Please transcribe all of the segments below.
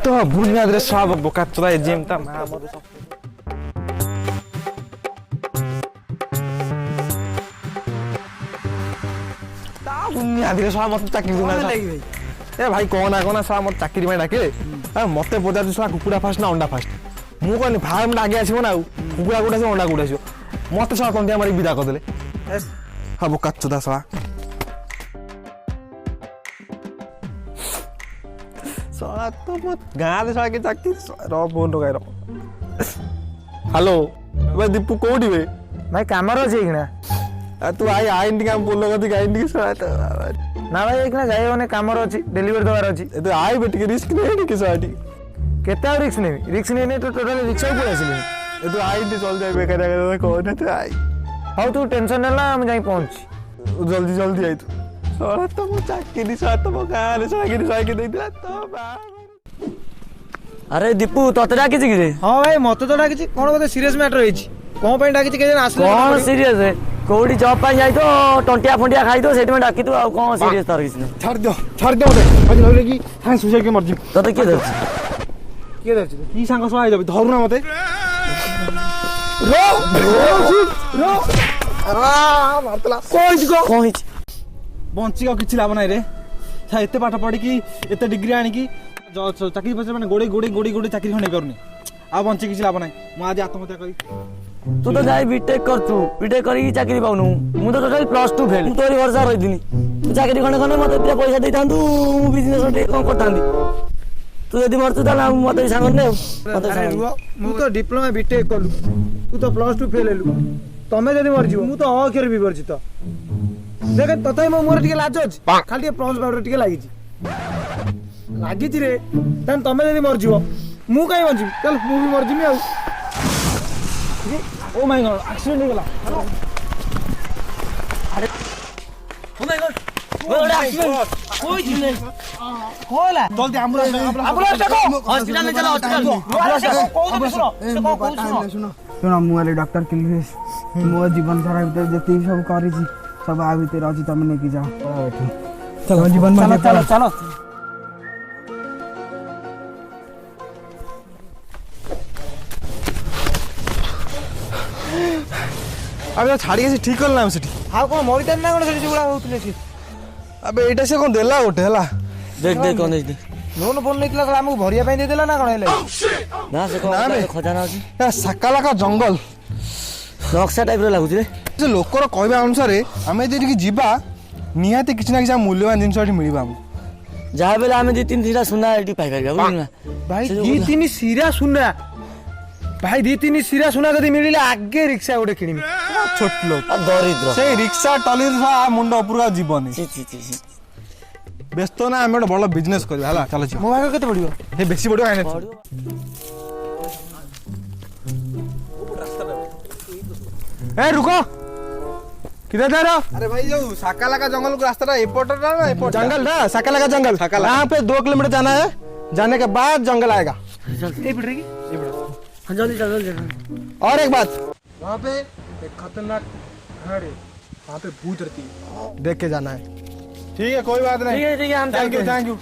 तो बुनियाद रे सब बोका चला एजीएम ता मां मर सब ता बुनियाद रे सब मत चाकरी दुना ए भाई कोना सब मत चाकरी में डाके आ मते पचार दिसला कुकुडा फास्ट ना अंडा फास्ट मु कोनी फार्म आगे आसीबो ना कुकुडा गुडा से अंडा गुडा आसीबो मते सब तंदिया मारी विदा कर देले हा बोका चुदा सा साला तो मत गाले साला के चाकरी रो फोन लगाइ रो हेलो भाई दीपू कोडी बे भाई कामर अछि कि ना तू आई आइंडी काम बोलो कदी आइंडी साला तो ना भाई एक ना जाय ओने कामर अछि डिलीवर दवार अछि तो आई बेटी रिस्क नहीं के साडी केता रिस्क नहीं तो टोटल रिक्शा ऊपर आसिले तो आइंडी चल जाए बेकार कोन तो आई हाउ तू टेंशन ना हम जाई पहुंच जल्दी आई तू साला तो मो चाकरी सा तो मो गाले चाकरी साके दे दिला तो बा अरे दीपू तते डाकी छि रे हां भाई मते तो डाकी छि कोन बोले सीरियस मैटर होई छि कोन पे डाकी छि के जन आसले कोन सीरियस है कोडी जॉब पा जाई तो टंटिया फंटिया खाई तो सेट में डाकी तू आ कोन सीरियस तार किछ नहीं छाड़ दो मते आज लगले कि हां सुसे के मर जी तते के दछ के दछ की सांग सो आई जब धरु ना मते रो मारतला कोई बंची का किछि लाभ नाही रे था एते पाठ पढी कि एते डिग्री आनी कि चाकरी पछे माने गोड़ी चाकरी खने करनी आ बंची किछि लाभ नाही मु आज आत्महत्या करी तू तो जाई बीटेक करछु बीटेक करी चाकरी पाउनु मु तो टोटल +2 फेल तोरी वर्षा रही दिनी तू चाकरी खने मते एते पैसा देतांतु मु बिजनेस ओटे कोन करतांदी तू यदि मरतु त मते सांग ने मते मु तो डिप्लोमा बीटेक करलु तू तो +2 फेल हेलु तमे जदी मर जीव मु तो अखेर विवर्जित देख तथापि मो मोर टिके लाज अछि खाली प्लस पाउडर टिके लागि छि रे तन तमे जदी मर जीव मु काई बंची चल मु भी मर जीमी आ ओ माय गॉड एक्सीडेंट हो गेला अरे ओ माय गॉड ओडा एक्सीडेंट कोई छी नहीं होला जल्दी एम्बुलेंस डाको हॉस्पिटल में चलो हॉस्पिटल को सुनो मुआले डॉक्टर किल्विस मो जीवन सारा भीतर जति सब करी छी सब आ भीतर अछि तमे ने की जाओ चलो जीवन में चलो अबे छाड़ी के ठीक करला हम सेठी हां को मरितन ना कोन से जुड़ा होतले छी अबे एटा से कोन देला ओटे हला देख कोन दे लोन फोन लेकला हमको भरिया पे दे देला ना कोन हेले ना से कोन खजाना अछि ए सकाला का जंगल नक्शा टाइप रे लागु रे जे लोकर कहबा अनुसार हमें जे कि जीवा निहाते किछ ना किछ मूल्यवान जिंस एठी मिलिबा हम जहाँ बेला हमें 2-3 सिरा सुना एटी पाई कर बुझिना भाई 2-3 सिरा सुना भाई 2-3 सिरा सुना कदी मिलिले आगे रिक्शा ओडे किनिमी छोट लोग दरिद्र से रिक्शा टली मुंड उपरा जीवन ची व्यस्त ना हम बड़ बिजनेस करबा हला चलो छी मो भाग केते पड़ियो हे बेसी बड़ो आने ए रुको किधर जा रहा अरे भाई जो साकाला का जंगल को रास्ता एपोर्टर ना एपोर्टर जंगल ना साकाला का जंगल यहाँ पे 2 किलोमीटर जाना है जाने के बाद जंगल आएगा ए पड़ेगी हां जल्दी और एक बात वहाँ पे एक खतरनाक घर है वहाँ पे भूत रहती है देख के जाना है ठीक है कोई बात नहीं ठीक है हम थैंक यू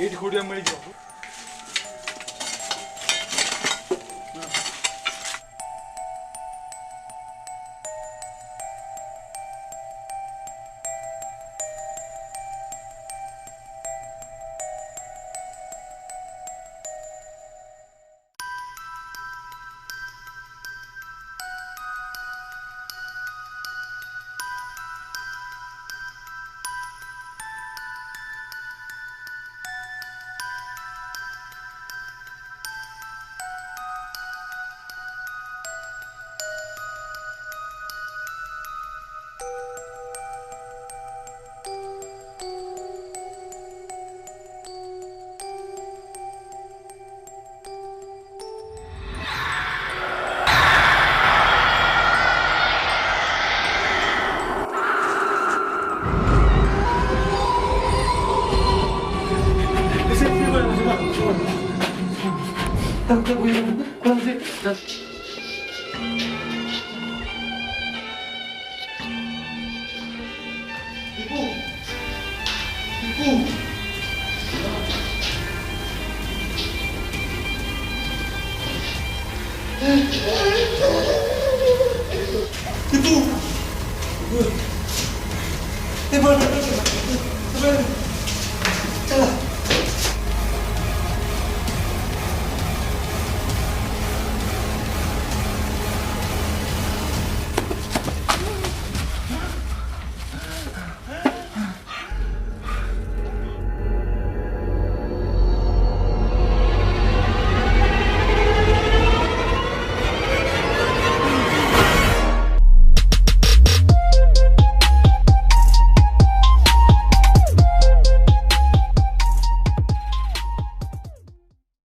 ଏଇଠି କୋଉଠି ମିଳିଯିବ। 이쁘